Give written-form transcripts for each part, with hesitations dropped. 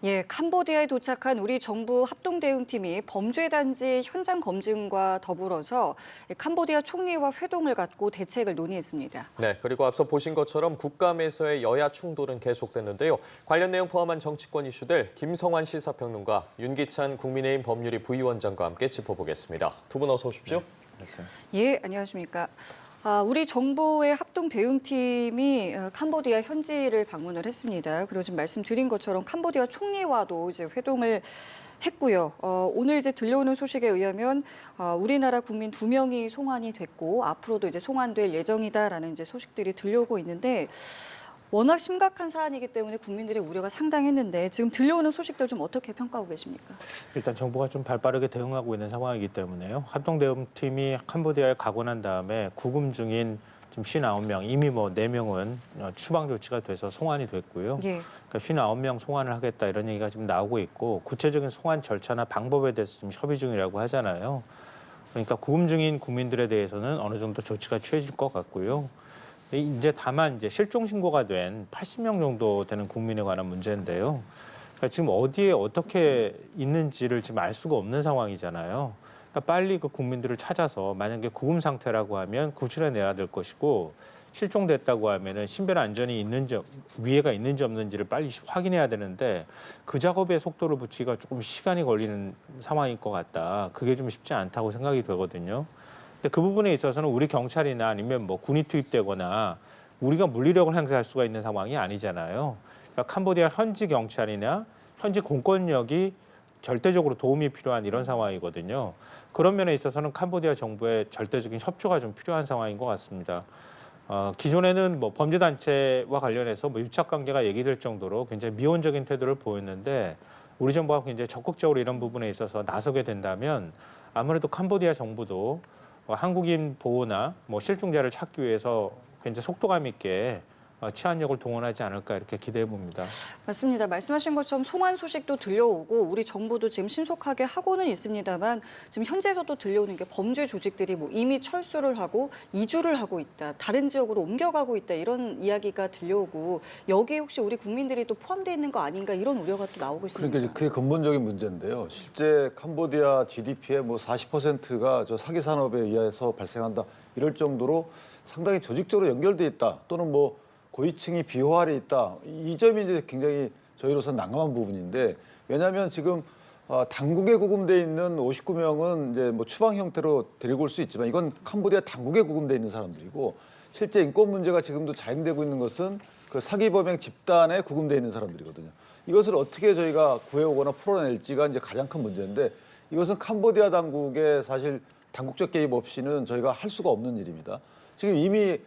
예, 캄보디아에 도착한 우리 정부 합동대응팀이 범죄단지 현장 검증과 더불어서 캄보디아 총리와 회동을 갖고 대책을 논의했습니다. 네, 그리고 앞서 보신 것처럼 국감에서의 여야 충돌은 계속됐는데요. 관련 내용 포함한 정치권 이슈들 김성환 시사평론가, 윤기찬 국민의힘 법률위 부위원장과 함께 짚어보겠습니다. 두 분 어서 오십시오. 예, 안녕하십니까. 우리 정부의 합동 대응팀이 캄보디아 현지를 방문을 했습니다. 그리고 지금 말씀드린 것처럼 캄보디아 총리와도 이제 회동을 했고요. 오늘 이제 들려오는 소식에 의하면 우리나라 국민 2명이 송환이 됐고 앞으로도 이제 송환될 예정이다라는 이제 소식들이 들려오고 있는데 워낙 심각한 사안이기 때문에 국민들의 우려가 상당했는데 지금 들려오는 소식들 좀 어떻게 평가하고 계십니까? 일단 정부가 좀 발빠르게 대응하고 있는 상황이기 때문에요. 합동대응팀이 캄보디아에 가고 난 다음에 구금 중인 지금 59명, 이미 뭐 4명은 추방 조치가 돼서 송환이 됐고요. 예. 그러니까 59명 송환을 하겠다 이런 얘기가 지금 나오고 있고 구체적인 송환 절차나 방법에 대해서 지금 협의 중이라고 하잖아요. 그러니까 구금 중인 국민들에 대해서는 어느 정도 조치가 취해질 것 같고요. 이제 다만 이제 실종 신고가 된 80명 정도 되는 국민에 관한 문제인데요. 그러니까 지금 어디에 어떻게 있는지를 지금 알 수가 없는 상황이잖아요. 그러니까 빨리 그 국민들을 찾아서 만약에 구금 상태라고 하면 구출해 내야 될 것이고 실종됐다고 하면은 신변 안전이 있는지 위해가 있는지 없는지를 빨리 확인해야 되는데 그 작업에 속도를 붙이기가 조금 시간이 걸리는 상황일 것 같다. 그게 좀 쉽지 않다고 생각이 되거든요. 근데 그 부분에 있어서는 우리 경찰이나 아니면 뭐 군이 투입되거나 우리가 물리력을 행사할 수가 있는 상황이 아니잖아요. 그러니까 캄보디아 현지 경찰이나 현지 공권력이 절대적으로 도움이 필요한 이런 상황이거든요. 그런 면에 있어서는 캄보디아 정부의 절대적인 협조가 좀 필요한 상황인 것 같습니다. 기존에는 뭐 범죄단체와 관련해서 뭐 유착관계가 얘기될 정도로 굉장히 미온적인 태도를 보였는데 우리 정부가 굉장히 적극적으로 이런 부분에 있어서 나서게 된다면 아무래도 캄보디아 정부도 한국인 보호나 뭐 실종자를 찾기 위해서 굉장히 속도감 있게 치안력을 동원하지 않을까 이렇게 기대해 봅니다. 맞습니다. 말씀하신 것처럼 송환 소식도 들려오고 우리 정부도 지금 신속하게 하고는 있습니다만 지금 현지에서도 들려오는 게 범죄 조직들이 뭐 이미 철수를 하고 이주를 하고 있다. 다른 지역으로 옮겨가고 있다. 이런 이야기가 들려오고 여기에 혹시 우리 국민들이 또 포함되어 있는 거 아닌가 이런 우려가 또 나오고 있습니다. 그러니까 그게 근본적인 문제인데요. 실제 캄보디아 GDP의 뭐 40%가 저 사기 산업에 의해서 발생한다. 이럴 정도로 상당히 조직적으로 연결돼 있다. 또는 뭐 고위층이 비호화돼 있다. 이 점이 이제 굉장히 저희로서는 난감한 부분인데 왜냐하면 지금 당국에 구금돼 있는 59명은 이제 뭐 추방 형태로 데리고 올 수 있지만 이건 캄보디아 당국에 구금돼 있는 사람들이고 실제 인권 문제가 지금도 자행되고 있는 것은 그 사기 범행 집단에 구금돼 있는 사람들이거든요. 이것을 어떻게 저희가 구해오거나 풀어낼지가 이제 가장 큰 문제인데 이것은 캄보디아 당국의 사실 당국적 개입 없이는 저희가 할 수가 없는 일입니다. 지금 이미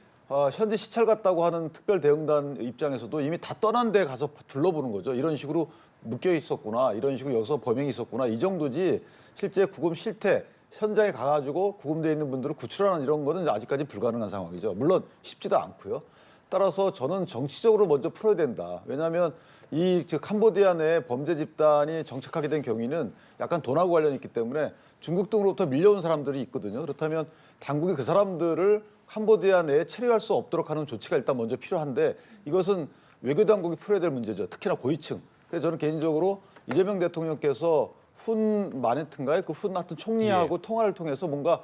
현지 시찰 갔다고 하는 특별대응단 입장에서도 이미 다 떠난 데 가서 둘러보는 거죠. 이런 식으로 묶여 있었구나. 이런 식으로 여기서 범행이 있었구나. 이 정도지 실제 구금 실태, 현장에 가가지고 구금되어 있는 분들을 구출하는 이런 거는 아직까지 불가능한 상황이죠. 물론 쉽지도 않고요. 따라서 저는 정치적으로 먼저 풀어야 된다. 왜냐하면 이 캄보디아 내 범죄 집단이 정착하게 된 경위는 약간 돈하고 관련이 있기 때문에 중국 등으로부터 밀려온 사람들이 있거든요. 그렇다면 당국이 그 사람들을 캄보디아 내에 체류할 수 없도록 하는 조치가 일단 먼저 필요한데 이것은 외교 당국이 풀어야 될 문제죠. 특히나 고위층. 그래서 저는 개인적으로 이재명 대통령께서 훈 마네트인가요? 그 훈 하여튼 총리하고 통화를 통해서 뭔가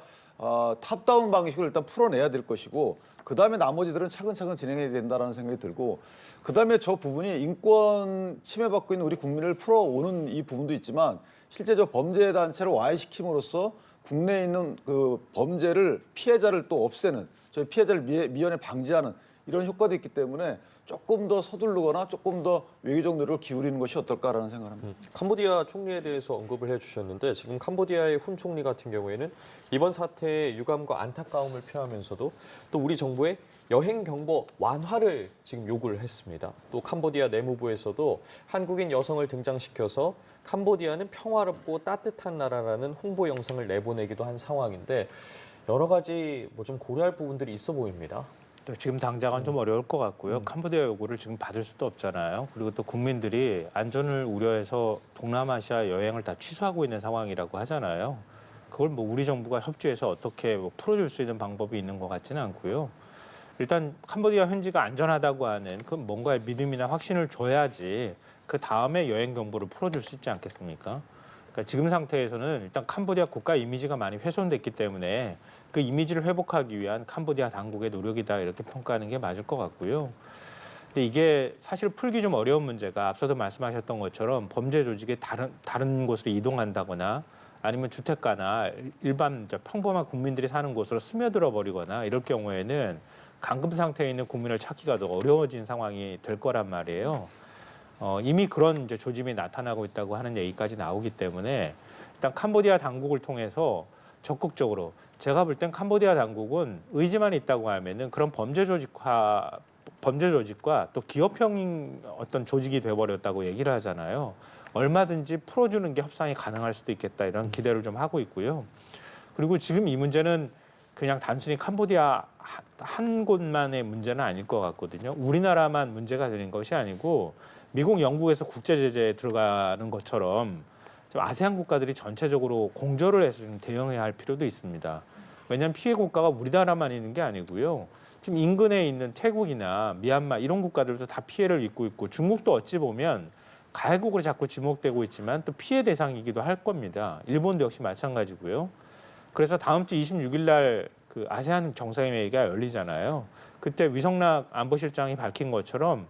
탑다운 방식으로 일단 풀어내야 될 것이고 그다음에 나머지들은 차근차근 진행해야 된다는 생각이 들고 그다음에 저 부분이 인권 침해받고 있는 우리 국민을 풀어오는 이 부분도 있지만 실제 저 범죄 단체를 와해시킴으로써 국내에 있는 그 범죄를 피해자를 또 없애는 저희 피해자를 미연에 방지하는 이런 효과도 있기 때문에 조금 더 서두르거나 조금 더 외교적 노력을 기울이는 것이 어떨까라는 생각을 합니다. 캄보디아 총리에 대해서 언급을 해주셨는데 지금 캄보디아의 훈 총리 같은 경우에는 이번 사태에 유감과 안타까움을 표하면서도 또 우리 정부의 여행 경보 완화를 지금 요구를 했습니다. 또 캄보디아 내무부에서도 한국인 여성을 등장시켜서 캄보디아는 평화롭고 따뜻한 나라라는 홍보 영상을 내보내기도 한 상황인데 여러 가지 뭐 좀 고려할 부분들이 있어 보입니다. 지금 당장은 좀 어려울 것 같고요. 캄보디아 요구를 지금 받을 수도 없잖아요. 그리고 또 국민들이 안전을 우려해서 동남아시아 여행을 다 취소하고 있는 상황이라고 하잖아요. 그걸 뭐 우리 정부가 협조해서 어떻게 뭐 풀어줄 수 있는 방법이 있는 것 같지는 않고요. 일단 캄보디아 현지가 안전하다고 하는 그 뭔가의 믿음이나 확신을 줘야지 그 다음에 여행 경보를 풀어줄 수 있지 않겠습니까? 그러니까 지금 상태에서는 일단 캄보디아 국가 이미지가 많이 훼손됐기 때문에 그 이미지를 회복하기 위한 캄보디아 당국의 노력이다 이렇게 평가하는 게 맞을 것 같고요. 근데 이게 사실 풀기 좀 어려운 문제가 앞서도 말씀하셨던 것처럼 범죄 조직이 다른 곳으로 이동한다거나 아니면 주택가나 일반 평범한 국민들이 사는 곳으로 스며들어 버리거나 이럴 경우에는 감금 상태에 있는 국민을 찾기가 더 어려워진 상황이 될 거란 말이에요. 이미 그런 이제 조짐이 나타나고 있다고 하는 얘기까지 나오기 때문에 일단 캄보디아 당국을 통해서 적극적으로 제가 볼 땐 캄보디아 당국은 의지만 있다고 하면은 그런 범죄 조직과 또 기업형 어떤 조직이 돼버렸다고 얘기를 하잖아요. 얼마든지 풀어주는 게 협상이 가능할 수도 있겠다 이런 기대를 좀 하고 있고요. 그리고 지금 이 문제는 그냥 단순히 캄보디아 한 곳만의 문제는 아닐 것 같거든요. 우리나라만 문제가 되는 것이 아니고 미국, 영국에서 국제 제재에 들어가는 것처럼 좀 아세안 국가들이 전체적으로 공조를 해서 좀 대응해야 할 필요도 있습니다. 왜냐하면 피해 국가가 우리나라만 있는 게 아니고요. 지금 인근에 있는 태국이나 미얀마 이런 국가들도 다 피해를 입고 있고 중국도 어찌 보면 가해국으로 자꾸 지목되고 있지만 또 피해 대상이기도 할 겁니다. 일본도 역시 마찬가지고요. 그래서 다음 주 26일 날 그 아세안 정상회의가 열리잖아요. 그때 위성락 안보실장이 밝힌 것처럼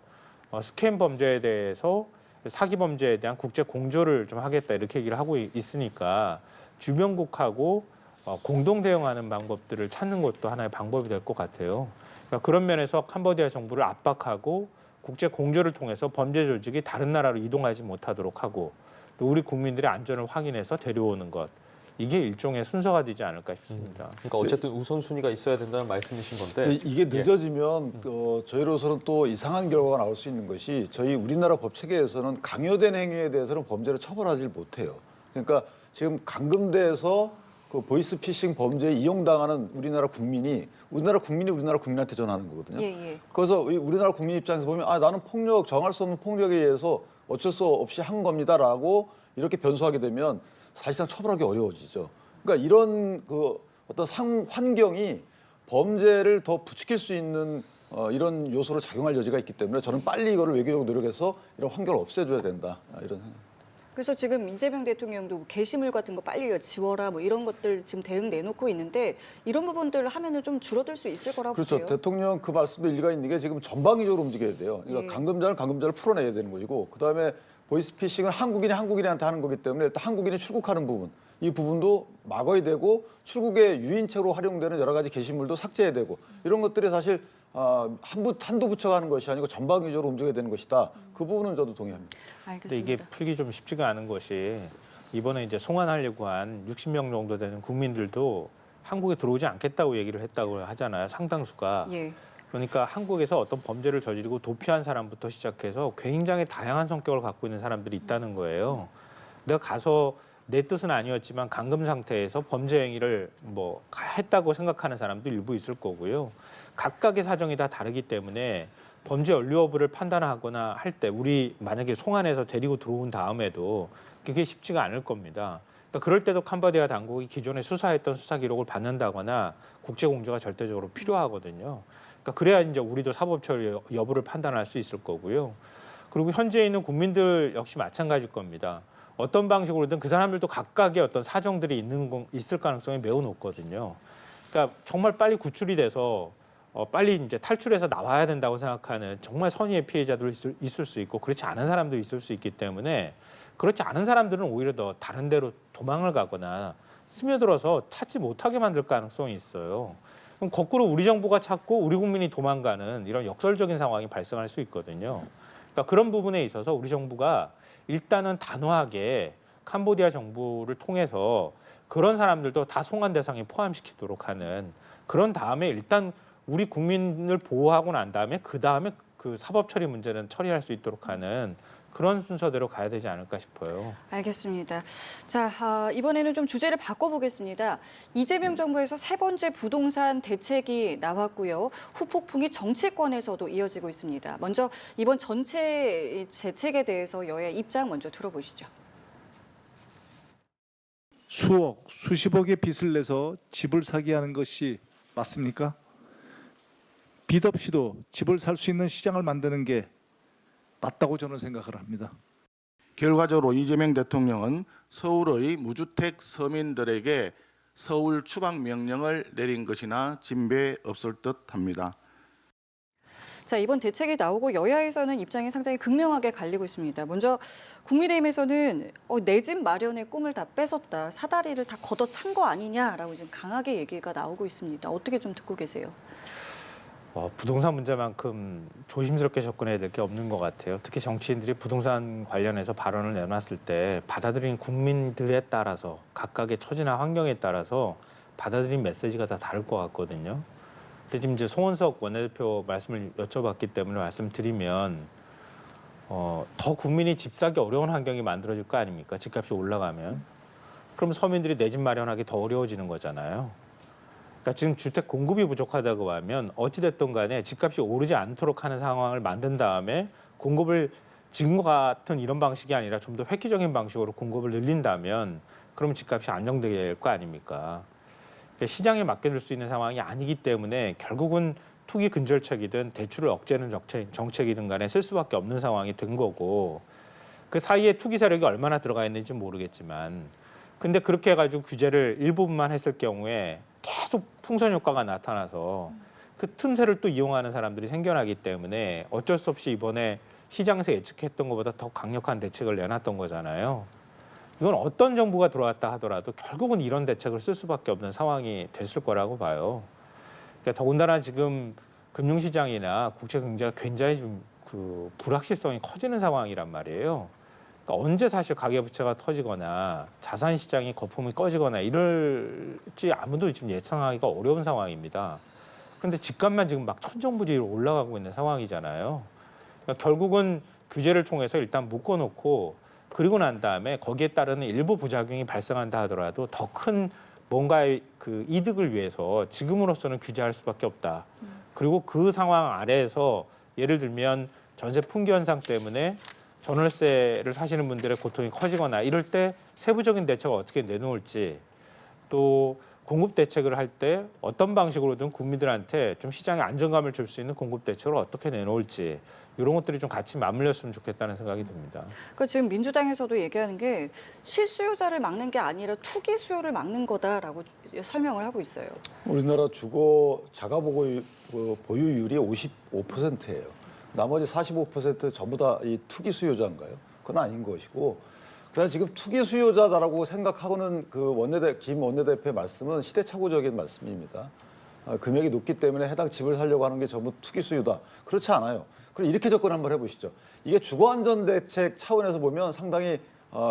스캠 범죄에 대해서 사기 범죄에 대한 국제 공조를 좀 하겠다 이렇게 얘기를 하고 있으니까 주변국하고 공동 대응하는 방법들을 찾는 것도 하나의 방법이 될 것 같아요. 그러니까 그런 면에서 캄보디아 정부를 압박하고 국제 공조를 통해서 범죄 조직이 다른 나라로 이동하지 못하도록 하고 또 우리 국민들의 안전을 확인해서 데려오는 것. 이게 일종의 순서가 되지 않을까 싶습니다. 그러니까 어쨌든 우선순위가 있어야 된다는 말씀이신 건데 이게 늦어지면 저희로서는 또 이상한 결과가 나올 수 있는 것이 저희 우리나라 법 체계에서는 강요된 행위에 대해서는 범죄로 처벌하지 못해요. 그러니까 지금 감금돼서 그 보이스피싱 범죄에 이용당하는 우리나라 국민이 우리나라 국민한테 전하는 거거든요. 예. 그래서 우리나라 국민 입장에서 보면 나는 정할 수 없는 폭력에 의해서 어쩔 수 없이 한 겁니다라고 이렇게 변소하게 되면 사실상 처벌하기 어려워지죠. 그러니까 이런 그 어떤 환경이 범죄를 더 부추길 수 있는 이런 요소로 작용할 여지가 있기 때문에 저는 빨리 이거를 외교적으로 노력해서 이런 환경을 없애줘야 된다. 이런 생각. 그래서 지금 이재명 대통령도 게시물 같은 거 빨리 지워라 뭐 이런 것들 지금 대응 내놓고 있는데 이런 부분들 하면은 좀 줄어들 수 있을 거라고 그렇죠. 보세요. 대통령 그 말씀도 일리가 있는 게 지금 전방위적으로 움직여야 돼요. 그러니까 예. 감금자를 풀어내야 되는 것이고 그다음에 보이스피싱은 한국인한테 하는 거기 때문에 일단 한국인이 출국하는 부분 이 부분도 막아야 되고 출국의 유인체로 활용되는 여러 가지 게시물도 삭제해야 되고 이런 것들이 사실 한두 부처가 하는 것이 아니고 전방위적으로 움직여야 되는 것이다. 그 부분은 저도 동의합니다. 근데 알겠습니다. 이게 풀기 좀 쉽지가 않은 것이 이번에 이제 송환하려고 한 60명 정도 되는 국민들도 한국에 들어오지 않겠다고 얘기를 했다고 하잖아요. 상당수가. 예. 그러니까 한국에서 어떤 범죄를 저지르고 도피한 사람부터 시작해서 굉장히 다양한 성격을 갖고 있는 사람들이 있다는 거예요. 내가 가서 내 뜻은 아니었지만 감금 상태에서 범죄 행위를 뭐 했다고 생각하는 사람도 일부 있을 거고요. 각각의 사정이 다 다르기 때문에 범죄 연루 여부를 판단하거나 할 때 우리 만약에 송환해서 데리고 들어온 다음에도 그게 쉽지가 않을 겁니다. 그러니까 그럴 때도 캄보디아 당국이 기존에 수사했던 수사 기록을 받는다거나 국제 공조가 절대적으로 필요하거든요. 그러니까 그래야 이제 우리도 사법 처리 여부를 판단할 수 있을 거고요. 그리고 현재 있는 국민들 역시 마찬가지일 겁니다. 어떤 방식으로든 그 사람들도 각각의 어떤 사정들이 있을 가능성이 매우 높거든요. 그러니까 정말 빨리 구출이 돼서 빨리 이제 탈출해서 나와야 된다고 생각하는 정말 선의의 피해자도 있을 수 있고 그렇지 않은 사람도 있을 수 있기 때문에 그렇지 않은 사람들은 오히려 더 다른 데로 도망을 가거나 스며들어서 찾지 못하게 만들 가능성이 있어요. 그럼 거꾸로 우리 정부가 찾고 우리 국민이 도망가는 이런 역설적인 상황이 발생할 수 있거든요. 그러니까 그런 부분에 있어서 우리 정부가 일단은 단호하게 캄보디아 정부를 통해서 그런 사람들도 다 송환 대상에 포함시키도록 하는 그런 다음에 일단 우리 국민을 보호하고 난 다음에 그 다음에 그 사법 처리 문제는 처리할 수 있도록 하는 그런 순서대로 가야 되지 않을까 싶어요. 알겠습니다. 자, 이번에는 좀 주제를 바꿔보겠습니다. 이재명 정부에서 세 번째 부동산 대책이 나왔고요. 후폭풍이 정치권에서도 이어지고 있습니다. 먼저 이번 전체 대책에 대해서 여야 입장 먼저 들어보시죠. 수억, 수십억의 빚을 내서 집을 사게 하는 것이 맞습니까? 빚 없이도 집을 살 수 있는 시장을 만드는 게 맞다고 저는 생각을 합니다. 결과적으로 이재명 대통령은 서울의 무주택 서민들에게 서울 추방 명령을 내린 것이나 진배 없을 듯합니다. 자, 이번 대책이 나오고 여야에서는 입장이 상당히 극명하게 갈리고 있습니다. 먼저 국민의힘에서는 내 집 마련의 꿈을 다 뺏었다, 사다리를 다 걷어찬 거 아니냐라고 지금 강하게 얘기가 나오고 있습니다. 어떻게 좀 듣고 계세요? 부동산 문제만큼 조심스럽게 접근해야 될 게 없는 것 같아요. 특히 정치인들이 부동산 관련해서 발언을 내놨을 때 받아들이는 국민들에 따라서 각각의 처지나 환경에 따라서 받아들인 메시지가 다 다를 것 같거든요. 근데 지금 이제 송원석 원내대표 말씀을 여쭤봤기 때문에 말씀드리면 더 국민이 집 사기 어려운 환경이 만들어질 거 아닙니까? 집값이 올라가면. 그럼 서민들이 내 집 마련하기 더 어려워지는 거잖아요. 그러니까 지금 주택 공급이 부족하다고 하면 어찌됐든 간에 집값이 오르지 않도록 하는 상황을 만든 다음에 공급을 지금과 같은 이런 방식이 아니라 좀 더 획기적인 방식으로 공급을 늘린다면 그럼 집값이 안정될 거 아닙니까? 그러니까 시장에 맡겨둘 수 있는 상황이 아니기 때문에 결국은 투기 근절책이든 대출을 억제하는 정책이든 간에 쓸 수밖에 없는 상황이 된 거고 그 사이에 투기 세력이 얼마나 들어가 있는지 모르겠지만 근데 그렇게 해가지고 규제를 일부분만 했을 경우에 계속 풍선 효과가 나타나서 그 틈새를 또 이용하는 사람들이 생겨나기 때문에 어쩔 수 없이 이번에 시장에서 예측했던 것보다 더 강력한 대책을 내놨던 거잖아요. 이건 어떤 정부가 들어왔다 하더라도 결국은 이런 대책을 쓸 수밖에 없는 상황이 됐을 거라고 봐요. 그러니까 더군다나 지금 금융시장이나 국제 경제가 굉장히 좀 불확실성이 커지는 상황이란 말이에요. 그러니까 언제 사실 가계부채가 터지거나 자산 시장이 거품이 꺼지거나 이럴지 아무도 지금 예상하기가 어려운 상황입니다. 그런데 집값만 지금 막 천정부지로 올라가고 있는 상황이잖아요. 그러니까 결국은 규제를 통해서 일단 묶어놓고 그리고 난 다음에 거기에 따르는 일부 부작용이 발생한다 하더라도 더 큰 뭔가의 그 이득을 위해서 지금으로서는 규제할 수밖에 없다. 그리고 그 상황 아래에서 예를 들면 전세 풍기 현상 때문에 전월세를 사시는 분들의 고통이 커지거나 이럴 때 세부적인 대책을 어떻게 내놓을지 또 공급 대책을 할 때 어떤 방식으로든 국민들한테 좀 시장에 안정감을 줄 수 있는 공급 대책을 어떻게 내놓을지 이런 것들이 좀 같이 맞물렸으면 좋겠다는 생각이 듭니다. 그러니까 지금 민주당에서도 얘기하는 게 실수요자를 막는 게 아니라 투기 수요를 막는 거다라고 설명을 하고 있어요. 우리나라 주거 자가 보유율이 55%예요. 나머지 45% 전부 다 이 투기 수요자인가요? 그건 아닌 것이고, 그래서 지금 투기 수요자다라고 생각하고는 김 원내대표의 말씀은 시대착오적인 말씀입니다. 금액이 높기 때문에 해당 집을 사려고 하는 게 전부 투기 수요다. 그렇지 않아요. 그럼 이렇게 접근 한번 해보시죠. 이게 주거안전대책 차원에서 보면 상당히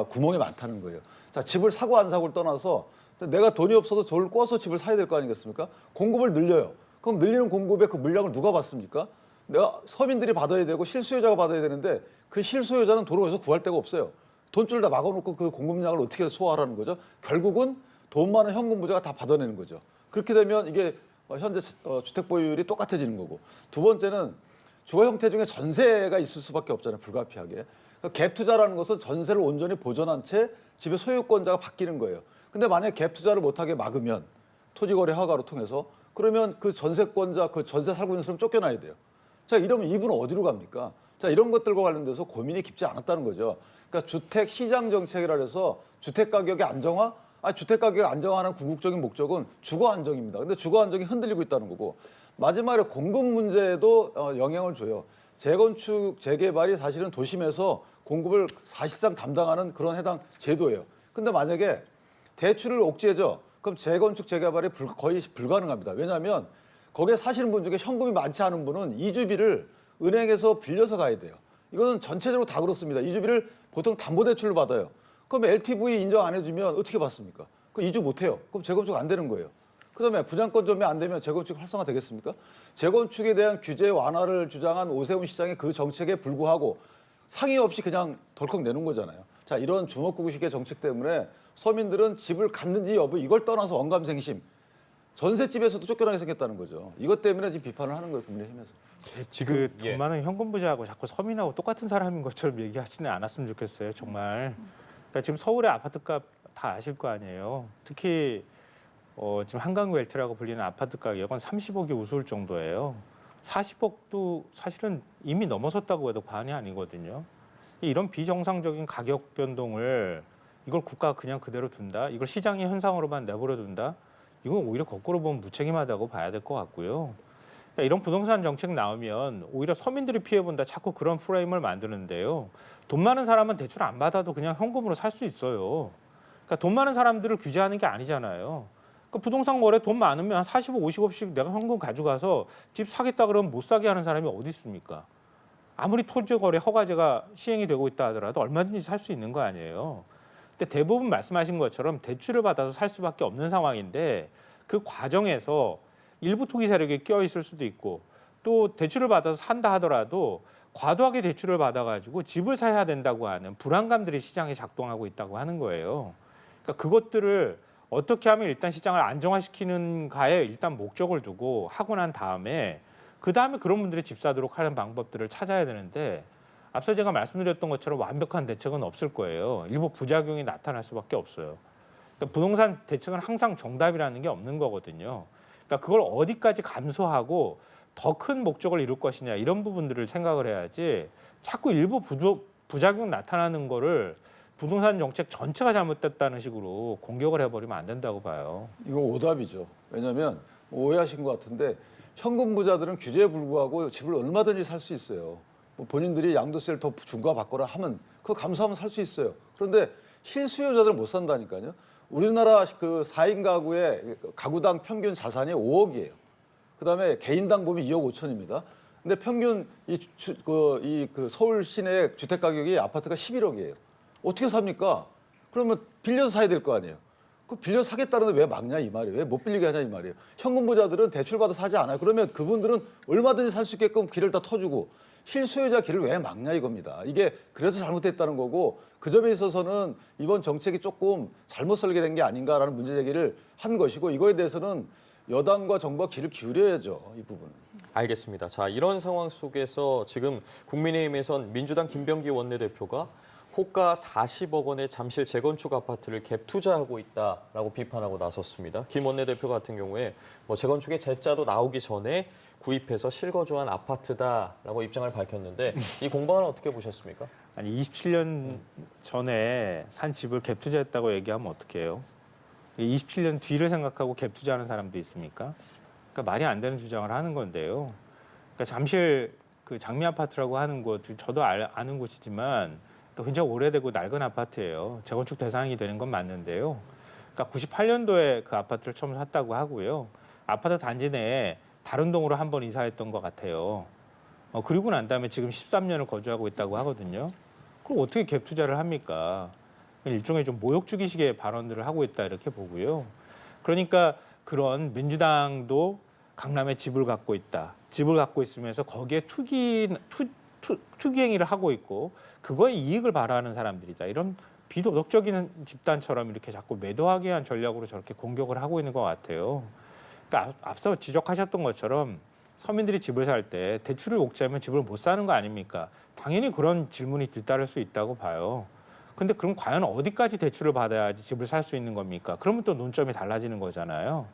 구멍이 많다는 거예요. 자, 집을 사고 안 사고를 떠나서 내가 돈이 없어서 돈을 꿔서 집을 사야 될 거 아니겠습니까? 공급을 늘려요. 그럼 늘리는 공급의 그 물량을 누가 받습니까? 내가 서민들이 받아야 되고 실수요자가 받아야 되는데 그 실수요자는 돈을 어디서 구할 데가 없어요. 돈줄을 다 막아놓고 그 공급량을 어떻게 소화하라는 거죠? 결국은 돈 많은 현금 부자가 다 받아내는 거죠. 그렇게 되면 이게 현재 주택 보유율이 똑같아지는 거고, 두 번째는 주거 형태 중에 전세가 있을 수밖에 없잖아요. 불가피하게. 그러니까 갭 투자라는 것은 전세를 온전히 보존한 채 집의 소유권자가 바뀌는 거예요. 근데 만약에 갭 투자를 못하게 막으면 토지거래 허가로 통해서 그러면 그 전세권자, 그 전세 살고 있는 사람 쫓겨나야 돼요. 자, 이러면 이분은 어디로 갑니까? 자, 이런 것들과 관련돼서 고민이 깊지 않았다는 거죠. 그러니까 주택 시장 정책이라 해서 주택 가격의 안정화? 주택 가격 안정화하는 궁극적인 목적은 주거 안정입니다. 근데 주거 안정이 흔들리고 있다는 거고, 마지막에 공급 문제에도 영향을 줘요. 재건축, 재개발이 사실은 도심에서 공급을 사실상 담당하는 그런 해당 제도예요. 근데 만약에 대출을 옥죄죠. 그럼 재건축, 재개발이 거의 불가능합니다. 왜냐하면 거기에 사시는 분 중에 현금이 많지 않은 분은 이주비를 은행에서 빌려서 가야 돼요. 이거는 전체적으로 다 그렇습니다. 이주비를 보통 담보대출로 받아요. 그럼 LTV 인정 안 해주면 어떻게 받습니까? 그 이주 못 해요. 그럼 재건축 안 되는 거예요. 그다음에 분양권점이 안 되면 재건축 활성화 되겠습니까? 재건축에 대한 규제 완화를 주장한 오세훈 시장의 그 정책에 불구하고 상의 없이 그냥 덜컥 내놓은 거잖아요. 자, 이런 주먹구구식의 정책 때문에 서민들은 집을 갖는지 여부 이걸 떠나서 언감생심, 전셋집에서도 쫓겨나게 생겼다는 거죠. 이것 때문에 지금 비판을 하는 거예요, 국민의힘에서. 지금 돈 많은 현금 부자하고 자꾸 서민하고 똑같은 사람인 것처럼 얘기하시는 않았으면 좋겠어요, 정말. 그러니까 지금 서울의 아파트값 다 아실 거 아니에요. 특히 지금 한강 웰트라고 불리는 아파트 가격은 30억이 우스울 정도예요. 40억도 사실은 이미 넘어섰다고 해도 과언이 아니거든요. 이런 비정상적인 가격 변동을 이걸 국가가 그냥 그대로 둔다? 이걸 시장의 현상으로만 내버려 둔다? 이건 오히려 거꾸로 보면 무책임하다고 봐야 될 것 같고요. 그러니까 이런 부동산 정책 나오면 오히려 서민들이 피해본다. 자꾸 그런 프레임을 만드는데요. 돈 많은 사람은 대출 안 받아도 그냥 현금으로 살 수 있어요. 그러니까 돈 많은 사람들을 규제하는 게 아니잖아요. 그러니까 부동산 거래 돈 많으면 한 40억, 50억씩 내가 현금 가져가서 집 사겠다 그러면 못 사게 하는 사람이 어디 있습니까? 아무리 토지 거래 허가제가 시행이 되고 있다 하더라도 얼마든지 살 수 있는 거 아니에요. 근데 대부분 말씀하신 것처럼 대출을 받아서 살 수밖에 없는 상황인데 그 과정에서 일부 투기 세력이 껴 있을 수도 있고 또 대출을 받아서 산다 하더라도 과도하게 대출을 받아가지고 집을 사야 된다고 하는 불안감들이 시장에 작동하고 있다고 하는 거예요. 그러니까 그것들을 어떻게 하면 일단 시장을 안정화시키는가에 일단 목적을 두고 하고 난 다음에 그 다음에 그런 분들이 집 사도록 하는 방법들을 찾아야 되는데 앞서 제가 말씀드렸던 것처럼 완벽한 대책은 없을 거예요. 일부 부작용이 나타날 수밖에 없어요. 그러니까 부동산 대책은 항상 정답이라는 게 없는 거거든요. 그러니까 그걸 어디까지 감수하고 더 큰 목적을 이룰 것이냐 이런 부분들을 생각을 해야지 자꾸 일부 부작용 나타나는 거를 부동산 정책 전체가 잘못됐다는 식으로 공격을 해버리면 안 된다고 봐요. 이거 오답이죠. 왜냐하면 오해하신 것 같은데 현금 부자들은 규제에 불구하고 집을 얼마든지 살 수 있어요. 뭐 본인들이 양도세를 더 중과받거나 하면 그거 감수하면 살 수 있어요. 그런데 실수요자들은 못 산다니까요. 우리나라 그 4인 가구의 가구당 평균 자산이 5억이에요. 그다음에 개인당 보면 2억 5천입니다. 근데 평균 그 서울 시내 주택 가격이 아파트가 11억이에요. 어떻게 삽니까? 그러면 빌려서 사야 될 거 아니에요. 그 빌려 사겠다는데 왜 막냐 이 말이에요. 왜 못 빌리게 하냐 이 말이에요. 현금 부자들은 대출 받아 사지 않아요. 그러면 그분들은 얼마든지 살 수 있게끔 길을 다 터주고 실수요자 길을 왜 막냐 이겁니다. 이게 그래서 잘못됐다는 거고 그 점에 있어서는 이번 정책이 조금 잘못 설계된 게 아닌가라는 문제 제기를 한 것이고 이거에 대해서는 여당과 정부가 귀를 기울여야죠. 이 부분은. 알겠습니다. 자, 이런 상황 속에서 지금 국민의힘에선 민주당 김병기 원내대표가 호가 40억 원의 잠실 재건축 아파트를 갭 투자하고 있다라고 비판하고 나섰습니다. 김 원내대표 같은 경우에 뭐 재건축의 재자도 나오기 전에 구입해서 실거주한 아파트다라고 입장을 밝혔는데 이 공방은 어떻게 보셨습니까? 아니 27년 전에 산 집을 갭 투자했다고 얘기하면 어떡해요? 27년 뒤를 생각하고 갭 투자하는 사람도 있습니까? 그러니까 말이 안 되는 주장을 하는 건데요. 그러니까 잠실 그 장미 아파트라고 하는 곳, 저도 아는 곳이지만 굉장히 오래되고 낡은 아파트예요. 재건축 대상이 되는 건 맞는데요. 그러니까 98년도에 그 아파트를 처음 샀다고 하고요. 아파트 단지 내에 다른 동으로 한 번 이사했던 것 같아요. 그리고 난 다음에 지금 13년을 거주하고 있다고 하거든요. 그럼 어떻게 갭 투자를 합니까? 일종의 좀 모욕주기식의 발언들을 하고 있다 이렇게 보고요. 그러니까 그런 민주당도 강남에 집을 갖고 있다. 집을 갖고 있으면서 거기에 투기 행위를 하고 있고 그거에 이익을 바라는 사람들이다. 이런 비도덕적인 집단처럼 이렇게 자꾸 매도하게 한 전략으로 저렇게 공격을 하고 있는 것 같아요. 그러니까 앞서 지적하셨던 것처럼 서민들이 집을 살 때 대출을 옥죄하면 집을 못 사는 거 아닙니까? 당연히 그런 질문이 뒤따를 수 있다고 봐요. 근데 그럼 과연 어디까지 대출을 받아야지 집을 살 수 있는 겁니까? 그러면 또 논점이 달라지는 거잖아요.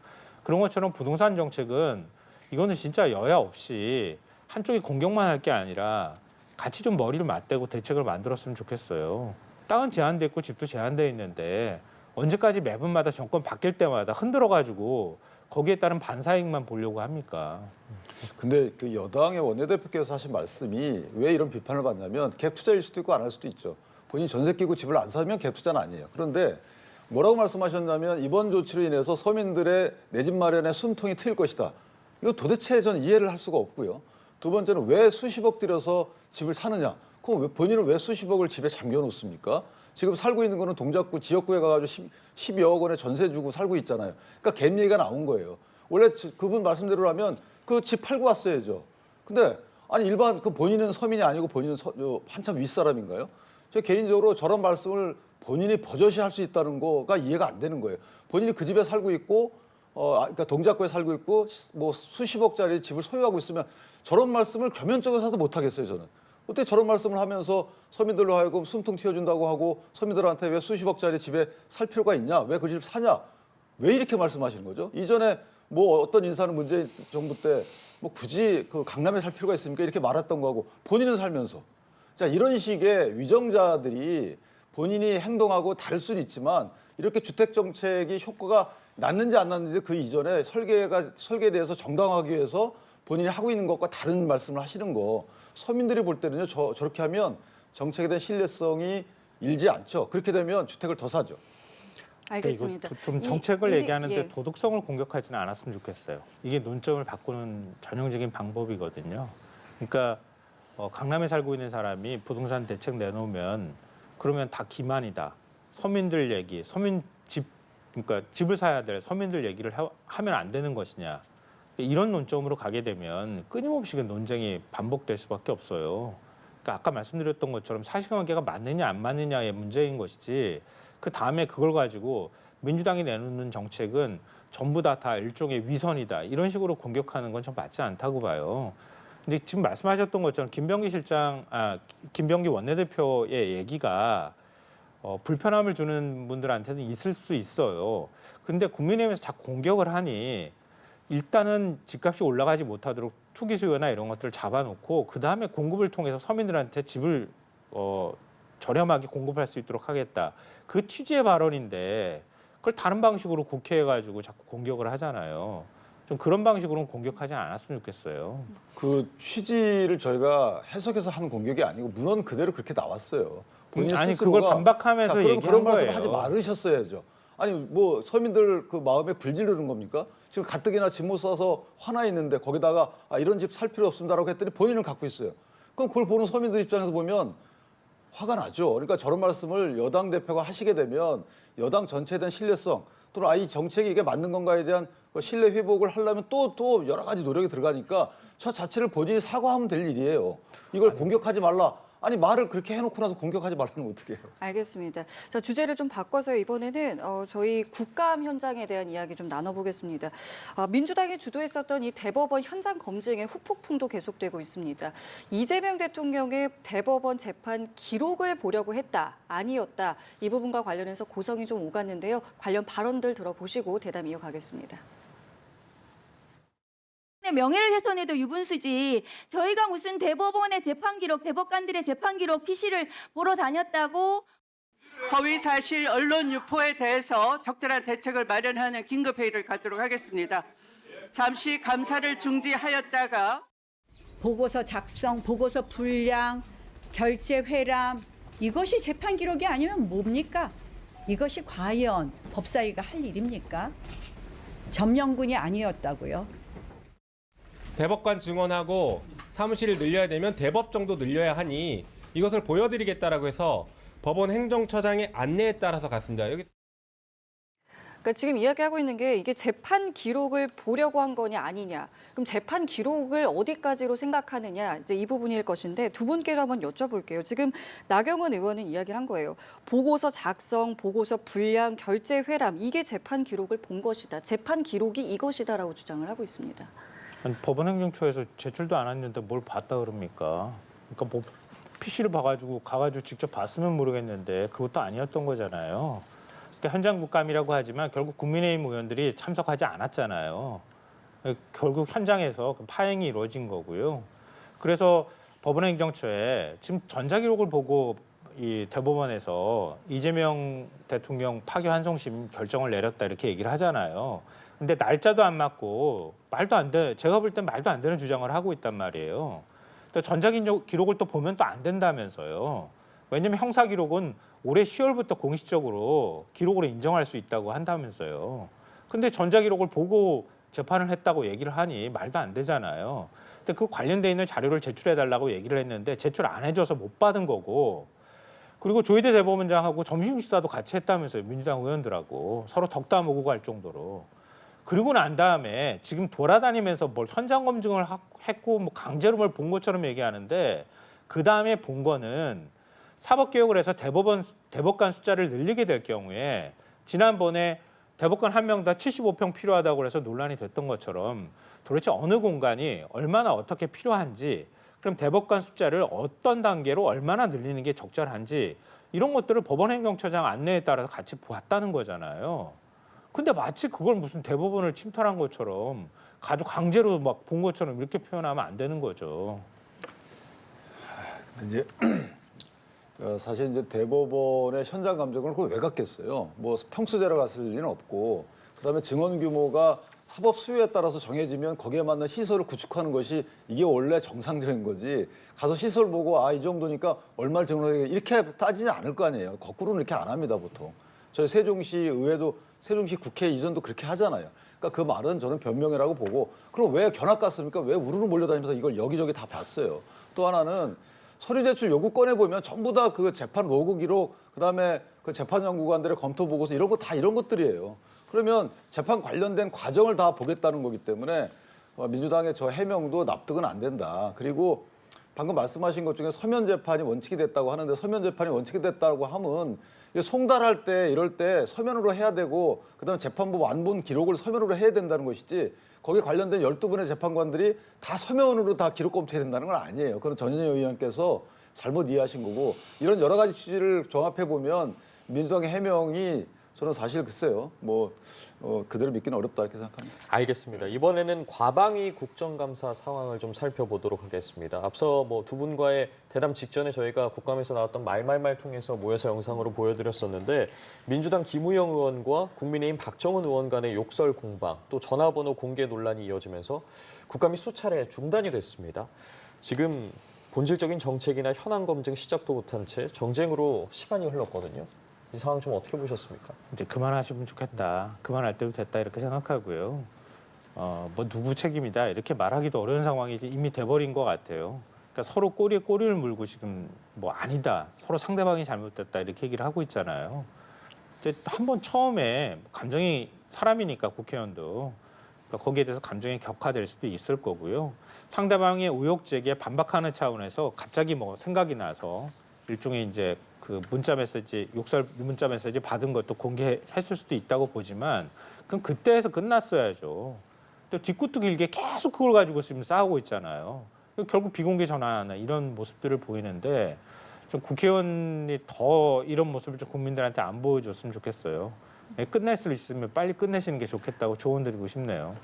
그런 것처럼 부동산 정책은 이거는 진짜 여야 없이 한쪽이 공격만 할 게 아니라 같이 좀 머리를 맞대고 대책을 만들었으면 좋겠어요. 땅은 제한돼 있고 집도 제한돼 있는데 언제까지 매번마다 정권 바뀔 때마다 흔들어가지고 거기에 따른 반사이익만 보려고 합니까? 근데 그 여당의 원내대표께서 하신 말씀이 왜 이런 비판을 받냐면 갭 투자일 수도 있고 안 할 수도 있죠. 본인이 전세 끼고 집을 안 사면 갭 투자는 아니에요. 그런데 뭐라고 말씀하셨냐면 이번 조치로 인해서 서민들의 내 집 마련에 숨통이 트일 것이다. 이거 도대체 저는 이해를 할 수가 없고요. 두 번째는 왜 수십억 들여서 집을 사느냐. 본인은 왜 수십억을 집에 잠겨놓습니까? 지금 살고 있는 거는 동작구 지역구에 가가지고 12억 원에 전세 주고 살고 있잖아요. 그러니까 갭 얘기가 나온 거예요. 원래 그분 말씀대로라면 그 집 팔고 왔어야죠. 근데 아니 일반 그 본인은 서민이 아니고 본인은 한참 윗사람인가요? 저 개인적으로 저런 말씀을 본인이 버젓이 할 수 있다는 거가 이해가 안 되는 거예요. 본인이 그 집에 살고 있고 그러니까 동작구에 살고 있고 뭐 수십억짜리 집을 소유하고 있으면 저런 말씀을 겸연쩍어서 사도 못 하겠어요, 저는. 어떻게 저런 말씀을 하면서 서민들로 하여금 숨통 틔워준다고 하고 서민들한테 왜 수십억짜리 집에 살 필요가 있냐? 왜 그 집 사냐? 왜 이렇게 말씀하시는 거죠? 이전에 뭐 어떤 인사는 문재인 정부 때 뭐 굳이 그 강남에 살 필요가 있습니까? 이렇게 말했던 거하고 본인은 살면서 자, 이런 식의 위정자들이 본인이 행동하고 다를 수는 있지만 이렇게 주택 정책이 효과가 났는지 안 났는지 그 이전에 설계에 대해서 정당화하기 위해서 본인이 하고 있는 것과 다른 말씀을 하시는 거, 서민들이 볼 때는요, 저렇게 하면 정책에 대한 신뢰성이 일지 않죠. 그렇게 되면 주택을 더 사죠. 알겠습니다. 이거 좀 정책을 이게- 얘기하는데 예. 도덕성을 공격하지는 않았으면 좋겠어요. 이게 논점을 바꾸는 전형적인 방법이거든요. 그러니까 강남에 살고 있는 사람이 부동산 대책 내놓으면 그러면 다 기만이다. 서민들 얘기, 그러니까 집을 사야 될 서민들 얘기를 하면 안 되는 것이냐. 이런 논점으로 가게 되면 끊임없이 그 논쟁이 반복될 수밖에 없어요. 그러니까 아까 말씀드렸던 것처럼 사실관계가 맞느냐 안 맞느냐의 문제인 것이지 그 다음에 그걸 가지고 민주당이 내놓는 정책은 전부 다 일종의 위선이다. 이런 식으로 공격하는 건 좀 맞지 않다고 봐요. 근데 지금 말씀하셨던 것처럼 김병기 원내대표의 얘기가 불편함을 주는 분들한테는 있을 수 있어요. 근데 국민의힘에서 자꾸 공격을 하니 일단은 집값이 올라가지 못하도록 투기 수요나 이런 것들을 잡아놓고 그 다음에 공급을 통해서 서민들한테 집을 저렴하게 공급할 수 있도록 하겠다. 그 취지의 발언인데 그걸 다른 방식으로 국회에 가지고 자꾸 공격을 하잖아요. 좀 그런 방식으로는 공격하지 않았으면 좋겠어요. 그 취지를 저희가 해석해서 한 공격이 아니고 문헌 그대로 그렇게 나왔어요. 본인 아니 스스로가 그걸 반박하면서 그럼 얘기한 그런 말씀 거예요. 하지 말으셨어야죠. 아니 뭐 서민들 그 마음에 불지르는 겁니까? 지금 가뜩이나 집 못 사서 화나 있는데 거기다가 이런 집 살 필요 없습니다라고 했더니 본인은 갖고 있어요. 그럼 그걸 보는 서민들 입장에서 보면 화가 나죠. 그러니까 저런 말씀을 여당 대표가 하시게 되면 여당 전체에 대한 신뢰성 또는 이 정책이 이게 맞는 건가에 대한 신뢰 회복을 하려면 또 여러 가지 노력이 들어가니까 저 자체를 본인이 사과하면 될 일이에요. 이걸 공격하지 말라. 아니 말을 그렇게 해놓고 나서 공격하지 말라는 어떻게 해요? 알겠습니다. 자, 주제를 좀 바꿔서 이번에는 저희 국감 현장에 대한 이야기 좀 나눠보겠습니다. 민주당이 주도했었던 이 대법원 현장 검증의 후폭풍도 계속되고 있습니다. 이재명 대통령의 대법원 재판 기록을 보려고 했다, 아니었다. 이 부분과 관련해서 고성이 좀 오갔는데요. 관련 발언들 들어보시고 대담 이어가겠습니다. 명예를 훼손해도 유분수지. 저희가 무슨 대법원의 재판 기록, 대법관들의 재판 기록 PC를 보러 다녔다고. 허위 사실 언론 유포에 대해서 적절한 대책을 마련하는 긴급 회의를 갖도록 하겠습니다. 잠시 감사를 중지하였다가 보고서 작성, 보고서 분량, 결재 회람, 이것이 재판 기록이 아니면 뭡니까? 이것이 과연 법사위가 할 일입니까? 점령군이 아니었다고요? 대법관 증언하고 사무실을 늘려야 되면 대법 정도 늘려야 하니 이것을 보여드리겠다라고 해서 법원 행정처장의 안내에 따라서 갔습니다. 여기 그러니까 지금 이야기하고 있는 게 이게 재판 기록을 보려고 한 거냐 아니냐. 그럼 재판 기록을 어디까지로 생각하느냐. 이제 이 부분일 것인데 두 분께도 한번 여쭤볼게요. 지금 나경원 의원은 이야기를 한 거예요. 보고서 작성, 보고서 분량, 결재 회람 이게 재판 기록을 본 것이다. 재판 기록이 이것이다라고 주장을 하고 있습니다. 아니, 법원행정처에서 제출도 안 했는데 뭘 봤다 그럽니까? 그러니까 뭐 PC를 가가지고 직접 봤으면 모르겠는데 그것도 아니었던 거잖아요. 그러니까 현장 국감이라고 하지만 결국 국민의힘 의원들이 참석하지 않았잖아요. 결국 현장에서 파행이 이루어진 거고요. 그래서 법원행정처에 지금 전자기록을 보고 이 대법원에서 이재명 대통령 파기 환송심 결정을 내렸다 이렇게 얘기를 하잖아요. 근데 날짜도 안 맞고 말도 안 돼. 제가 볼 땐 말도 안 되는 주장을 하고 있단 말이에요. 또 전자기록을 또 보면 또 안 된다면서요. 왜냐하면 형사기록은 올해 10월부터 공식적으로 기록으로 인정할 수 있다고 한다면서요. 근데 전자기록을 보고 재판을 했다고 얘기를 하니 말도 안 되잖아요. 근데 그 관련돼 있는 자료를 제출해달라고 얘기를 했는데 제출 안 해줘서 못 받은 거고. 그리고 조희대 대법원장하고 점심 식사도 같이 했다면서요. 민주당 의원들하고 서로 덕담 오고 갈 정도로. 그리고 난 다음에 지금 돌아다니면서 뭘 현장 검증을 했고 뭐 강제로 뭘 본 것처럼 얘기하는데 그 다음에 본 거는 사법개혁을 해서 대법관 숫자를 늘리게 될 경우에 지난번에 대법관 한 명 다 75평 필요하다고 해서 논란이 됐던 것처럼 도대체 어느 공간이 얼마나 어떻게 필요한지 그럼 대법관 숫자를 어떤 단계로 얼마나 늘리는 게 적절한지 이런 것들을 법원행정처장 안내에 따라서 같이 보았다는 거잖아요. 근데 마치 그걸 무슨 대법원을 침탈한 것처럼 아주 강제로 막 본 것처럼 이렇게 표현하면 안 되는 거죠. 이제 사실 이제 대법원의 현장 감정을 그걸 왜 갔겠어요? 뭐 평수제로 갔을 리는 없고, 그다음에 증언 규모가 사법 수요에 따라서 정해지면 거기에 맞는 시설을 구축하는 것이 이게 원래 정상적인 거지. 가서 시설 보고 아 이 정도니까 얼마를 증언하게 이렇게 따지지 않을 거 아니에요. 거꾸로는 이렇게 안 합니다 보통. 저희 세종시 의회도 세종시 국회 이전도 그렇게 하잖아요. 그러니까 그 말은 저는 변명이라고 보고, 그럼 왜 견학 갔습니까? 왜 우르르 몰려다니면서 이걸 여기저기 다 봤어요. 또 하나는 서류 제출 요구 꺼내 보면 전부 다 그 재판 로그 기록, 그다음에 그 재판 연구관들의 검토 보고서 이런 거 다 이런 것들이에요. 그러면 재판 관련된 과정을 다 보겠다는 거기 때문에 민주당의 저 해명도 납득은 안 된다. 그리고 방금 말씀하신 것 중에 서면 재판이 원칙이 됐다고 하는데, 서면 재판이 원칙이 됐다고 하면 이게 송달할 때 이럴 때 서면으로 해야 되고, 그다음에 재판부 완본 기록을 서면으로 해야 된다는 것이지, 거기에 관련된 12분의 재판관들이 다 서면으로 다 기록 검토해야 된다는 건 아니에요. 그건 전현희 의원께서 잘못 이해하신 거고, 이런 여러 가지 취지를 종합해 보면 민주당의 해명이 저는 사실 글쎄요, 그대로 믿기는 어렵다 이렇게 생각합니다. 알겠습니다. 이번에는 과방위 국정감사 상황을 좀 살펴보도록 하겠습니다. 앞서 두 분과의 대담 직전에 저희가 국감에서 나왔던 말말말 통해서 모여서 영상으로 보여드렸었는데, 민주당 김우영 의원과 국민의힘 박정은 의원 간의 욕설 공방, 또 전화번호 공개 논란이 이어지면서 국감이 수차례 중단이 됐습니다. 지금 본질적인 정책이나 현안 검증 시작도 못한 채 정쟁으로 시간이 흘렀거든요. 이 상황 좀 어떻게 보셨습니까? 이제 그만하시면 좋겠다. 그만할 때도 됐다 이렇게 생각하고요. 누구 책임이다 이렇게 말하기도 어려운 상황이 이제 이미 돼버린 것 같아요. 그러니까 서로 꼬리에 꼬리를 물고 지금 아니다. 서로 상대방이 잘못됐다 이렇게 얘기를 하고 있잖아요. 이제 한번 처음에 감정이 사람이니까 국회의원도 그러니까 거기에 대해서 감정이 격화될 수도 있을 거고요. 상대방의 의혹 제기에 반박하는 차원에서 갑자기 생각이 나서 일종의 이제 그 문자 메시지, 욕설 문자 메시지 받은 것도 공개했을 수도 있다고 보지만, 그럼 그때에서 끝났어야죠. 또 뒤끝도 길게 계속 그걸 가지고 지금 싸우고 있잖아요. 결국 비공개 전환하는 이런 모습들을 보이는데, 좀 국회의원이 더 이런 모습을 좀 국민들한테 안 보여줬으면 좋겠어요. 끝낼 수 있으면 빨리 끝내시는 게 좋겠다고 조언 드리고 싶네요.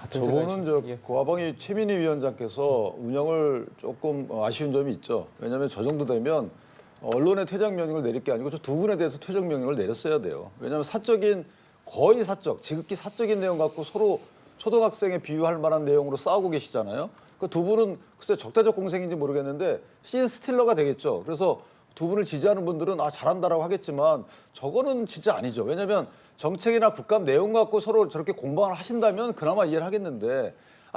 저거는 고화방위 최민희 위원장께서 운영을 조금 아쉬운 점이 있죠. 왜냐하면 저 정도 되면 언론에 퇴장 명령을 내릴 게 아니고 저 두 분에 대해서 퇴장 명령을 내렸어야 돼요. 왜냐하면 거의 사적, 지극히 사적인 내용 갖고 서로 초등학생에 비유할 만한 내용으로 싸우고 계시잖아요. 그 두 분은 글쎄 적대적 공생인지 모르겠는데 씬 스틸러가 되겠죠. 그래서 두 분을 지지하는 분들은 잘한다라고 하겠지만 저거는 진짜 아니죠. 왜냐하면 정책이나 국감 내용 갖고 서로 저렇게 공방을 하신다면 그나마 이해를 하겠는데,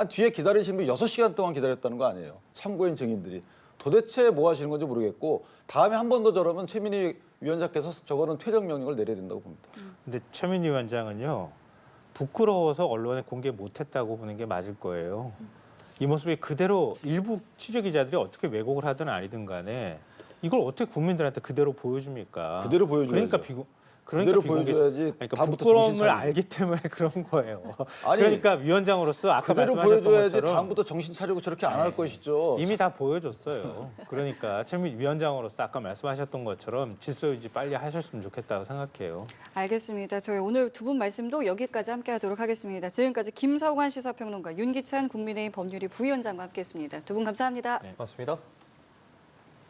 뒤에 기다리시는 분 6시간 동안 기다렸다는 거 아니에요. 참고인 증인들이. 도대체 뭐 하시는 건지 모르겠고, 다음에 한 번 더 저러면 최민희 위원장께서 저거는 퇴정 명령을 내려야 된다고 봅니다. 근데 최민희 위원장은요, 부끄러워서 언론에 공개 못했다고 보는 게 맞을 거예요. 이 모습이 그대로 일부 취재 기자들이 어떻게 왜곡을 하든 아니든 간에 이걸 어떻게 국민들한테 그대로 보여줍니까? 그대로 보여줘야죠. 그대로 보여줘야지. 그러니까 부끄러움을 알기 때문에 그런 거예요. 아니, 그러니까 위원장으로서 아까 그대로 말씀하셨던 보여줘야지 것처럼 다음부터 정신 차리고 저렇게 안 할 것이죠. 이미 다 보여줬어요. 그러니까 최민희 위원장으로서 아까 말씀하셨던 것처럼 질서 유지 빨리 하셨으면 좋겠다고 생각해요. 알겠습니다. 저희 오늘 두 분 말씀도 여기까지 함께하도록 하겠습니다. 지금까지 김사관 시사평론가, 윤기찬 국민의힘 법률위 부위원장과 함께했습니다. 두 분 감사합니다. 네, 고맙습니다.